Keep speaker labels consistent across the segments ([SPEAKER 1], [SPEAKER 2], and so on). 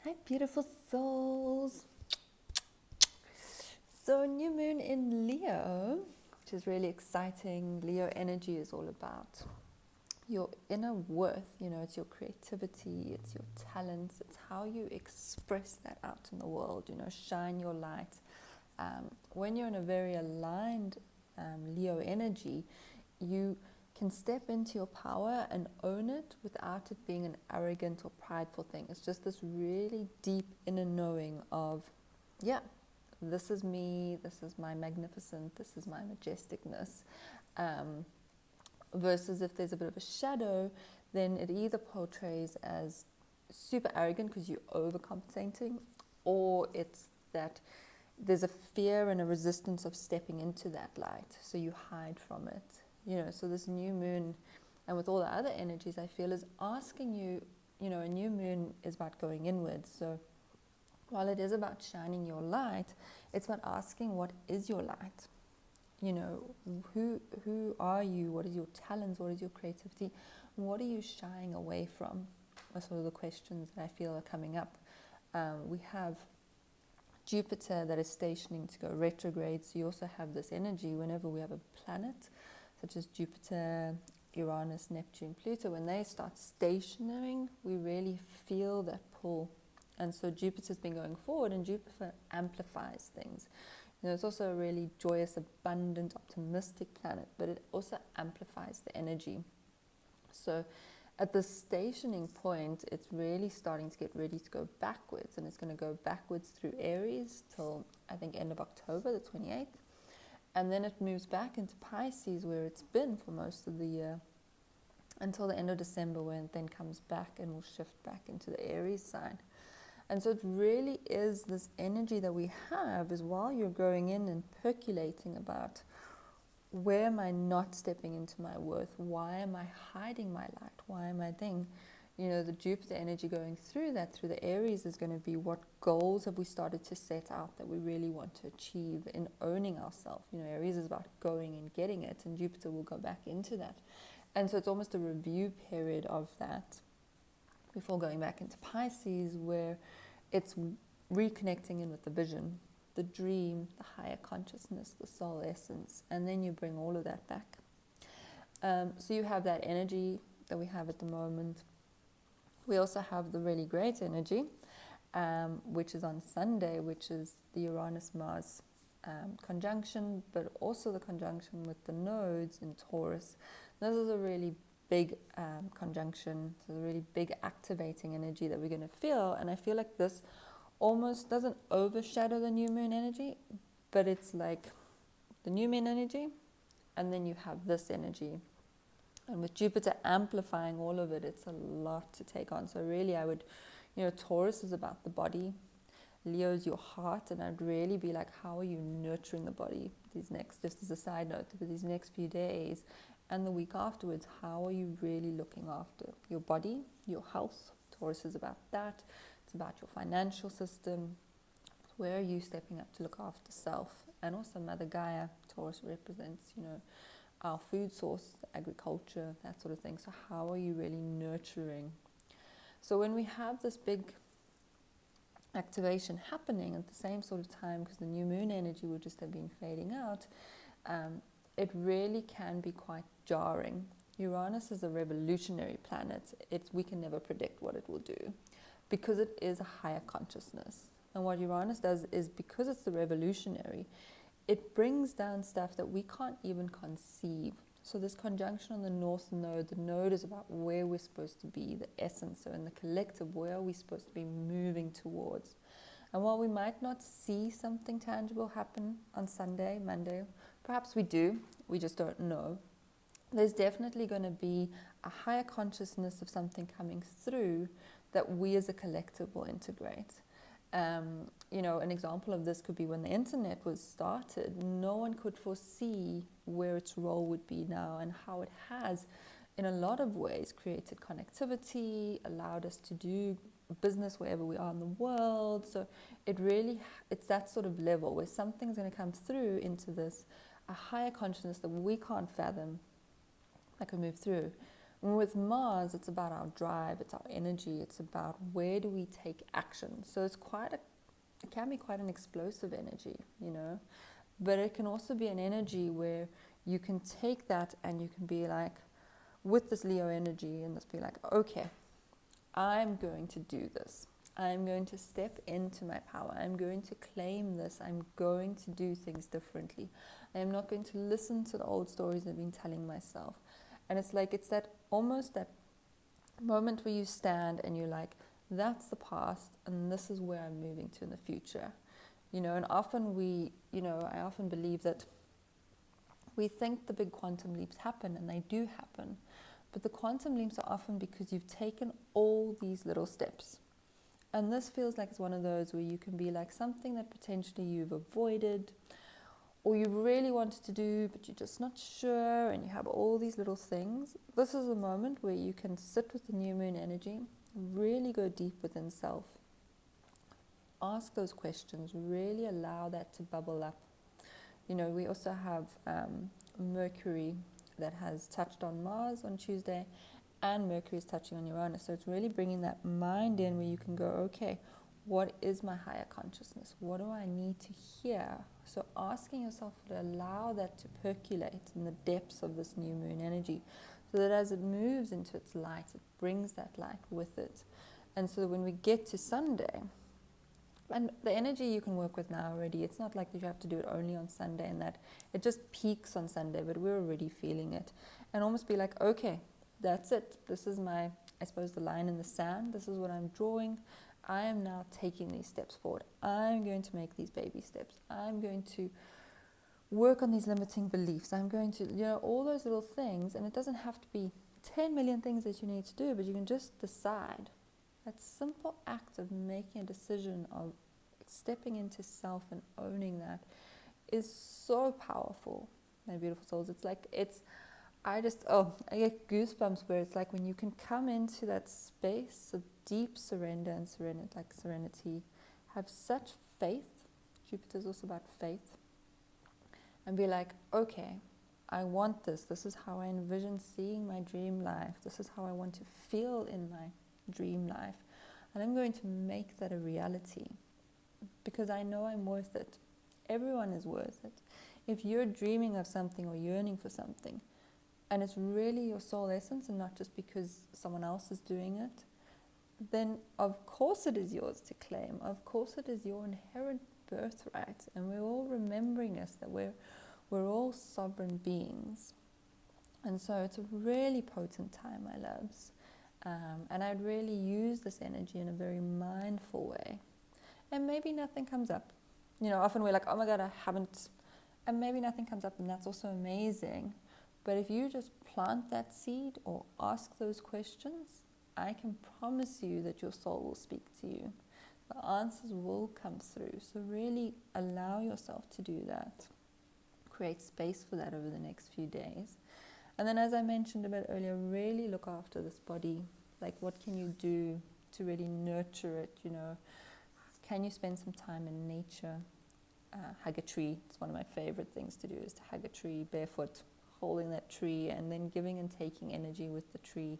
[SPEAKER 1] Hi, beautiful souls. So, new moon in Leo, which is really exciting. Leo energy is all about your inner worth. You know, it's your creativity, it's your talents, it's how you express that out in the world. You know, shine your light. When you're in a very aligned Leo energy, you can step into your power and own it without it being an arrogant or prideful thing. It's just this really deep inner knowing of, yeah, this is me, this is my magnificent, this is my majesticness. Versus if there's a bit of a shadow, then it either portrays as super arrogant because you're overcompensating, or it's that there's a fear and a resistance of stepping into that light, so you hide from it. You know, so this new moon, and with all the other energies, I feel is asking you, you know, a new moon is about going inwards. So while it is about shining your light, it's about asking, what is your light? You know, who are you? What is your talents? What is your creativity? What are you shying away from? Are sort of the questions that I feel are coming up. We have Jupiter that is stationing to go retrograde. So you also have this energy whenever we have a planet, such as Jupiter, Uranus, Neptune, Pluto, when they start stationing, we really feel that pull. And so Jupiter's been going forward, and Jupiter amplifies things. You know, it's also a really joyous, abundant, optimistic planet, but it also amplifies the energy. So at the stationing point, it's really starting to get ready to go backwards, and it's going to go backwards through Aries till, I think, end of October, the 28th. And then it moves back into Pisces, where it's been for most of the year, until the end of December, when it then comes back and will shift back into the Aries sign. And so it really is this energy that we have, is while you're going in and percolating about, where am I not stepping into my worth? Why am I hiding my light? Why am I thing? You know, the Jupiter energy going through that, through the Aries, is going to be, what goals have we started to set out that we really want to achieve in owning ourselves? You know, Aries is about going and getting it, and Jupiter will go back into that. And so it's almost a review period of that before going back into Pisces, where it's reconnecting in with the vision, the dream, the higher consciousness, the soul essence, and then you bring all of that back. So you have that energy that we have at the moment. We also have the really great energy, which is on Sunday, which is the Uranus-Mars conjunction, but also the conjunction with the nodes in Taurus. This is a really big conjunction, so a really big activating energy that we're going to feel. And I feel like this almost doesn't overshadow the new moon energy, but it's like the new moon energy, and then you have this energy. And with Jupiter amplifying all of it, it's a lot to take on. So really I would, you know, Taurus is about the body, Leo is your heart, and I'd really be like, how are you nurturing the body these next, just as a side note, for these next few days and the week afterwards? How are you really looking after your body, your health? Taurus is about that. It's about your financial system. Where are you stepping up to look after self? And also Mother Gaia. Taurus represents, you know, our food source, agriculture, that sort of thing. So how are you really nurturing? So when we have this big activation happening at the same sort of time, because the new moon energy would just have been fading out, it really can be quite jarring. Uranus is a revolutionary planet. We can never predict what it will do, because it is a higher consciousness. And what Uranus does is, because it's the revolutionary, it brings down stuff that we can't even conceive. So this conjunction on the North Node, the node is about where we're supposed to be, the essence. So in the collective, where are we supposed to be moving towards? And while we might not see something tangible happen on Sunday, Monday, perhaps we do, we just don't know. There's definitely going to be a higher consciousness of something coming through that we as a collective will integrate. You know, an example of this could be when the internet was started. No one could foresee where its role would be now, and how it has, in a lot of ways, created connectivity, allowed us to do business wherever we are in the world. So it's that sort of level where something's going to come through into this, a higher consciousness that we can't fathom, that can move through. And with Mars, it's about our drive, it's our energy, it's about where do we take action. So it can be quite an explosive energy, you know, but it can also be an energy where you can take that and you can be like, with this Leo energy, and just be like, okay, I'm going to do this. I'm going to step into my power. I'm going to claim this. I'm going to do things differently. I'm not going to listen to the old stories I've been telling myself. And it's like, it's that almost that moment where you stand and you're like, that's the past and this is where I'm moving to in the future. You know, and often I often believe that we think the big quantum leaps happen, and they do happen. But the quantum leaps are often because you've taken all these little steps. And this feels like it's one of those where you can be like something that potentially you've avoided or you really wanted to do, but you're just not sure, and you have all these little things. This is a moment where you can sit with the new moon energy, really go deep within self, ask those questions, really allow that to bubble up. You know, we also have Mercury that has touched on Mars on Tuesday, and Mercury is touching on Uranus. So it's really bringing that mind in where you can go, okay, what is my higher consciousness? What do I need to hear? So asking yourself to allow that to percolate in the depths of this new moon energy, so that as it moves into its light, it brings that light with it. And so when we get to Sunday, and the energy you can work with now already, it's not like that you have to do it only on Sunday and that it just peaks on Sunday, but we're already feeling it. And almost be like, okay, that's it. This is my, I suppose, the line in the sand. This is what I'm drawing. I am now taking these steps forward. I'm going to make these baby steps. I'm going to work on these limiting beliefs. I'm going to, you know, all those little things. And it doesn't have to be 10 million things that you need to do, but you can just decide. That simple act of making a decision, of stepping into self and owning that, is so powerful, my beautiful souls. It's like, I get goosebumps where it's like when you can come into that space of deep surrender and serenity, have such faith. Jupiter's also about faith. And be like, okay, I want this. This is how I envision seeing my dream life. This is how I want to feel in my dream life. And I'm going to make that a reality because I know I'm worth it. Everyone is worth it. If you're dreaming of something or yearning for something, and it's really your soul essence and not just because someone else is doing it, then of course it is yours to claim. Of course it is your inherent birthright. And we're all remembering this, that we're all sovereign beings. And so it's a really potent time, my loves. And I'd really use this energy in a very mindful way. And maybe nothing comes up. You know, often we're like, oh my God, I haven't. And maybe nothing comes up, and that's also amazing. But if you just plant that seed or ask those questions, I can promise you that your soul will speak to you. The answers will come through. So really allow yourself to do that. Create space for that over the next few days. And then, as I mentioned a bit earlier, really look after this body. Like, what can you do to really nurture it, you know? Can you spend some time in nature? Hug a tree. It's one of my favorite things to do, is to hug a tree barefoot, holding that tree, and then giving and taking energy with the tree.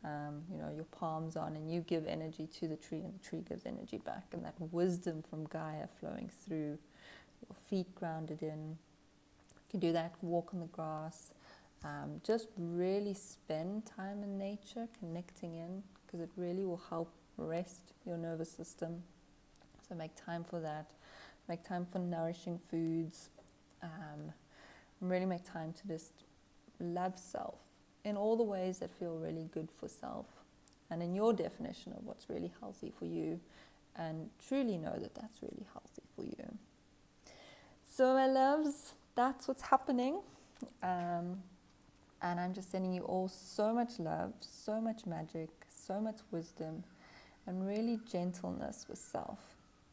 [SPEAKER 1] You know, your palms on, and you give energy to the tree, and the tree gives energy back. And that wisdom from Gaia flowing through, your feet grounded in. You can do that, walk on the grass. Just really spend time in nature, connecting in, because it really will help rest your nervous system. So make time for that. Make time for nourishing foods. Really make time to just love self in all the ways that feel really good for self, and in your definition of what's really healthy for you, and truly know that that's really healthy for you. So my loves, that's what's happening. And I'm just sending you all so much love, so much magic, so much wisdom, and really gentleness with self.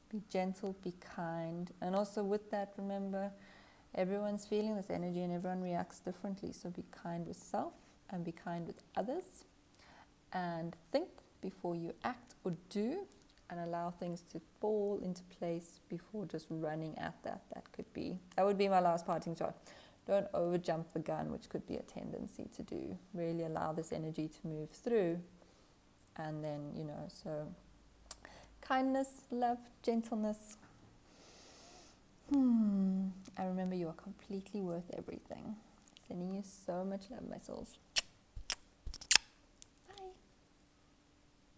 [SPEAKER 1] Be gentle, be kind. And also with that, remember, everyone's feeling this energy and everyone reacts differently. So be kind with self and be kind with others. And think before you act or do, and allow things to fall into place before just running at that. That would be my last parting shot. don't over jump the gun, which could be a tendency to do. Really allow this energy to move through. And then, so kindness, love, gentleness. I remember you are completely worth everything. Sending you so much love, my souls.